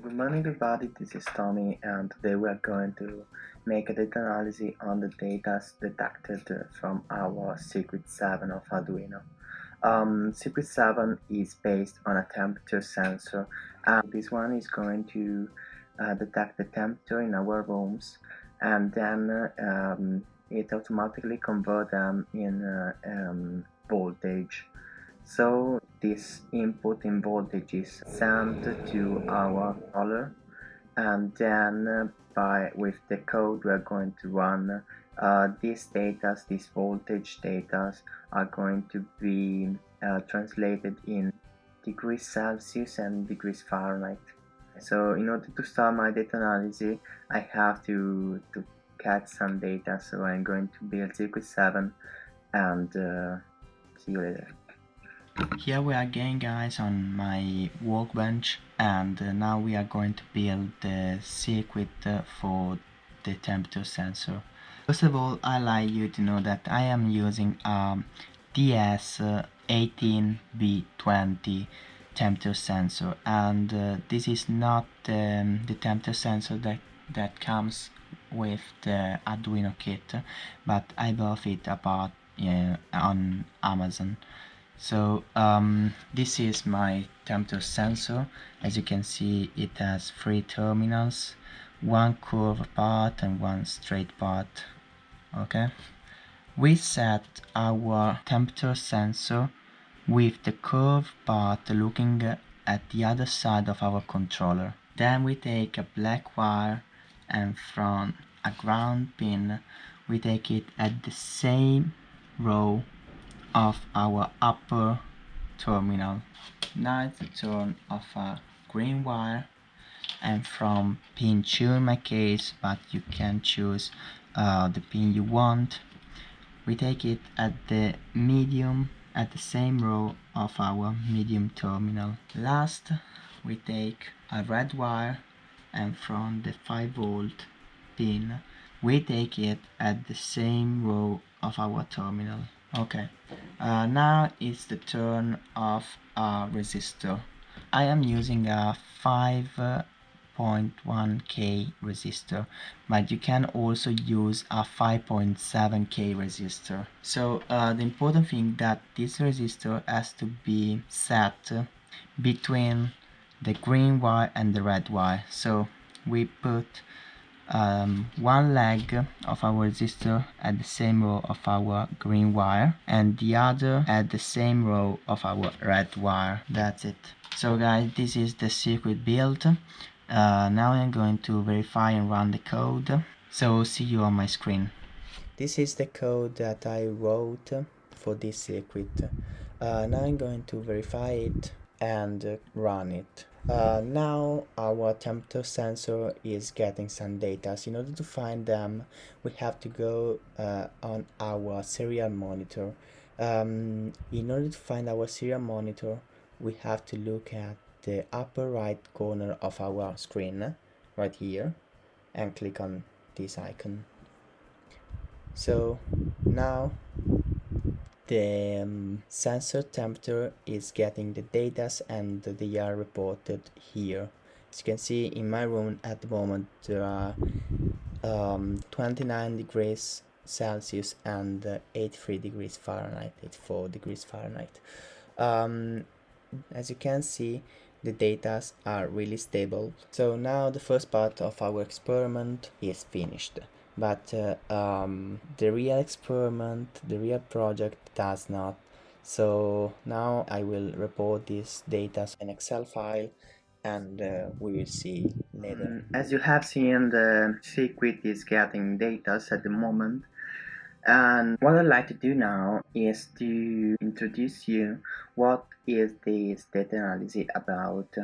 Good morning everybody, this is Tommy and today we are going to make a data analysis on the data detected from our Circuit 7 of Arduino. Circuit 7 is based on a temperature sensor and this one is going to detect the temperature in our rooms and then it automatically converts them in voltage. So this input in voltage is sent to our controller and then with the code we are going to run these data, these voltage data are going to be translated in degrees Celsius and degrees Fahrenheit. So in order to start my data analysis I have to catch some data, so I'm going to build Circuit 7 and see you later. Here we are again, guys, on my workbench, and now we are going to build the circuit for the temperature sensor. First of all, I'd like you to know that I am using a DS18B20 temperature sensor, and this is not the temperature sensor that comes with the Arduino kit, but I bought it on Amazon. So this is my temperature sensor. As you can see, it has 3 terminals, one curved part and one straight part. Okay, we set our temperature sensor with the curved part looking at the other side of our controller. Then we take a black wire and from a ground pin we take it at the same row of our upper terminal. Now it's the turn of a green wire, and from pin 2 in my case, but you can choose the pin you want, we take it at the medium, at the same row of our medium terminal. Last we take a red wire, and from the 5V pin we take it at the same row of our terminal. Okay, now it's the turn of a resistor. I am using a 5.1K resistor, but you can also use a 5.7K resistor. So the important thing that this resistor has to be set between the green wire and the red wire. So we put one leg of our resistor at the same row of our green wire and the other at the same row of our red wire. That's it. So guys, this is the circuit built. Now I'm going to verify and run the code. So see you on my screen. This is the code that I wrote for this circuit. Now I'm going to verify it and run it. Now our temperature sensor is getting some data. So in order to find them, we have to go on our serial monitor. In order to find our serial monitor, we have to look at the upper right corner of our screen, right here, and click on this icon. So now the sensor temperature is getting the data and they are reported here. As you can see, in my room at the moment there are 29 degrees Celsius and 83 degrees Fahrenheit, 84 degrees Fahrenheit. As you can see, the data are really stable. So now the first part of our experiment is finished. But the real experiment, the real project does not. So now I will report this data in Excel file and we will see later. As you have seen, the circuit is getting data at the moment, and what I'd like to do now is to introduce you what is this data analysis about.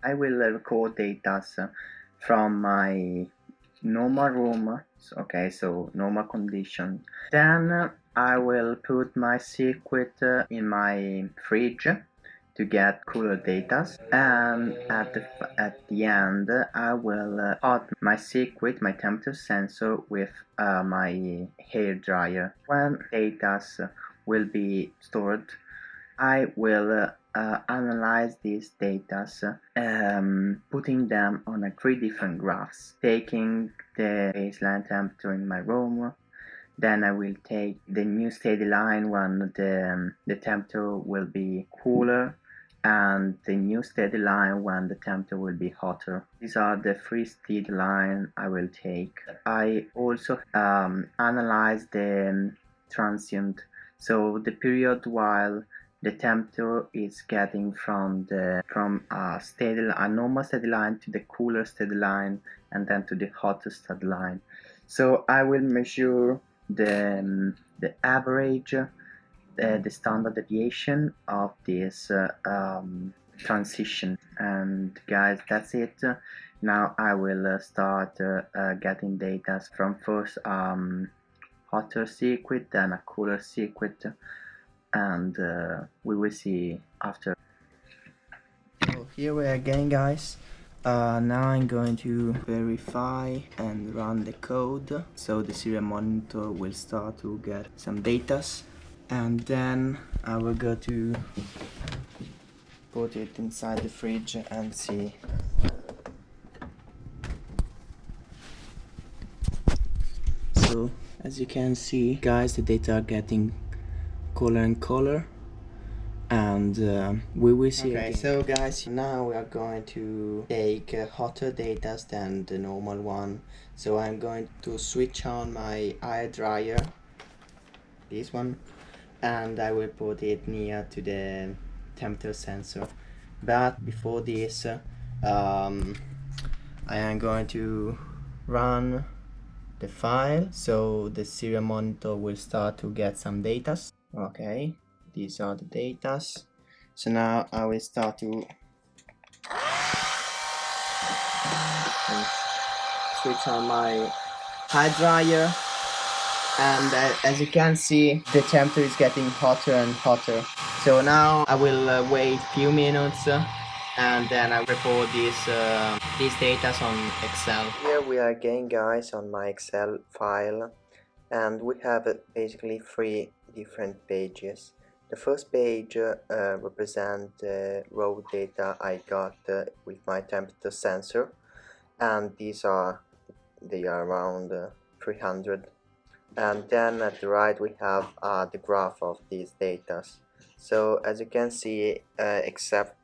I will record data from my normal room, okay, so normal condition. Then I will put my circuit in my fridge to get cooler data, and at the end I will put my circuit, my temperature sensor, with my hair dryer. When data will be stored, I will analyze these data, putting them on 3 different graphs, taking the baseline temperature in my room. Then I will take the new steady line when the temperature will be cooler, and the new steady line when the temperature will be hotter. These are the 3 steady lines I will take. I also analyze the transient, so the period while the temperature is getting from a normal steady line to the cooler steady line, and then to the hotter steady line. So I will measure the average, the standard deviation of this transition. And guys, that's it. Now I will start getting data from first hotter circuit, then a cooler circuit, and we will see after. So here we are again, guys. Now I'm going to verify and run the code, so the serial monitor will start to get some data, and then I will go to put it inside the fridge and see. So as you can see, guys, the data are getting color and color, and we will see. Okay, so guys, now we are going to take hotter data than the normal one. So I'm going to switch on my air dryer, this one, and I will put it near to the temperature sensor. But before this, I am going to run the file, so the serial monitor will start to get some data. Okay, these are the data. So now I will start to switch on my high dryer, and as you can see, the temperature is getting hotter and hotter. So now I will wait a few minutes, and then I report these data on Excel. Here we are again, guys, on my Excel file, and we have basically 3 different pages. The first page represents the raw data I got with my temperature sensor, and they are around 300. And then at the right we have the graph of these data. So as you can see, except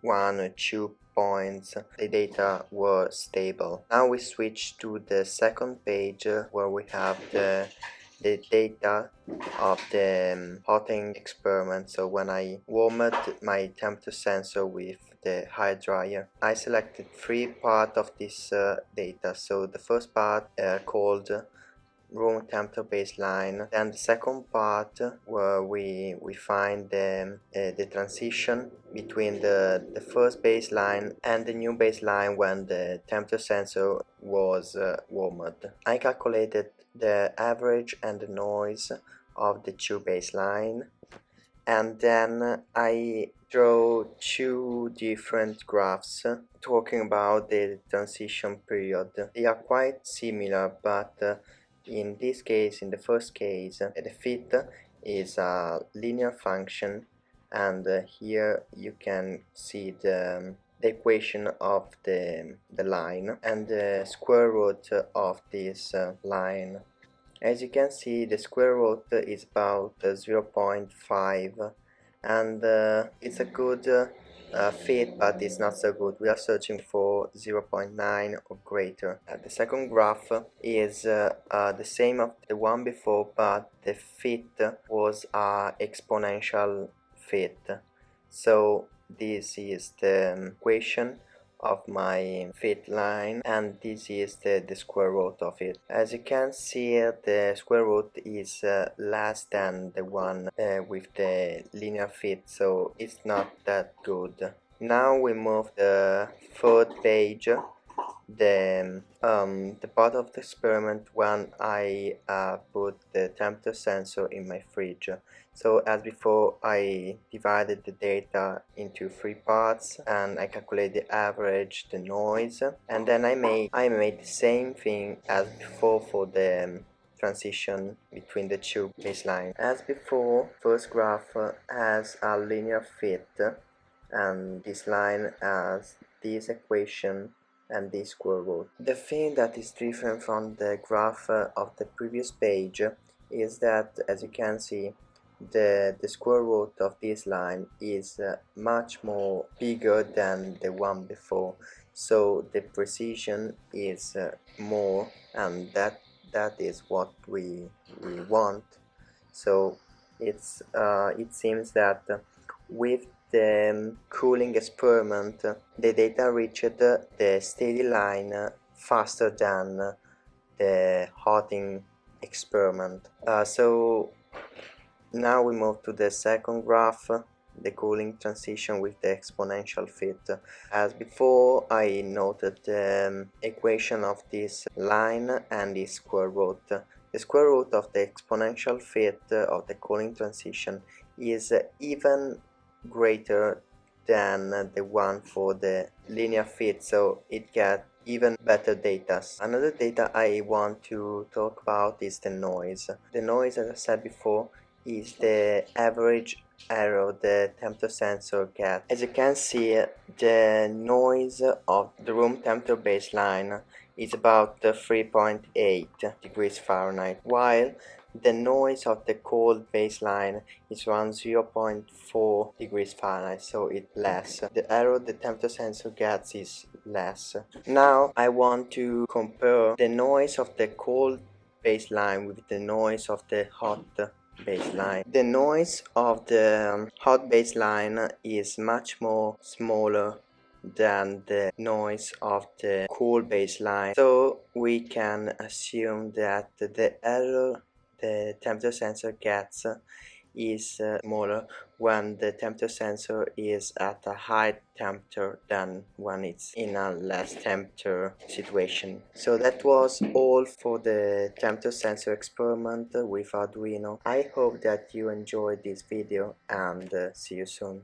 1 or 2 points, the data were stable. Now we switch to the second page where we have the data of the hotting experiment. So when I warmed my temperature sensor with the high dryer, I selected 3 parts of this data. So the first part called room temperature baseline, then the second part where we find the transition between the first baseline and the new baseline when the temperature sensor was warmed. I calculated the average and the noise of the 2 baseline, and then I draw 2 different graphs talking about the transition period. They are quite similar, but in this case, in the first case, the fit is a linear function, and here you can see the equation of the line and the square root of this line. As you can see, the square root is about 0.5, and it's a good fit, but it's not so good. We are searching for 0.9 or greater. The second graph is the same of the one before, but the fit was exponential fit. So this is the equation of my fit line, and this is the square root of it. As you can see, the square root is less than the one with the linear fit, so it's not that good. Now we move the third page, the part of the experiment when I put the temperature sensor in my fridge. So as before, I divided the data into 3 parts, and I calculate the average, the noise, and then I made the same thing as before for the transition between the two baselines. As before, first graph has a linear fit, and this line has this equation and this square root. The thing that is different from the graph of the previous page is that, as you can see, the square root of this line is much more bigger than the one before, so the precision is more, and that is what we want. So it's it seems that with the cooling experiment the data reached the steady line faster than the hotting experiment. So now we move to the second graph, the cooling transition with the exponential fit. As before, I noted the equation of this line and its square root. The square root of the exponential fit of the cooling transition is even greater than the one for the linear fit, so it gets even better data. Another data I want to talk about is the noise. The noise, as I said before, is the average error the temperature sensor gets. As you can see, the noise of the room temperature baseline is about 3.8 degrees Fahrenheit, while the noise of the cold baseline is around 0.4 degrees Fahrenheit, so it's less. The error the temperature sensor gets is less. Now I want to compare the noise of the cold baseline with the noise of the hot baseline. The noise of the hot baseline is much more smaller than the noise of the cool baseline, so we can assume that the error the temperature sensor gets is smaller when the temperature sensor is at a high temperature than when it's in a less temperature situation. So that was all for the temperature sensor experiment with Arduino. I hope that you enjoyed this video, and see you soon.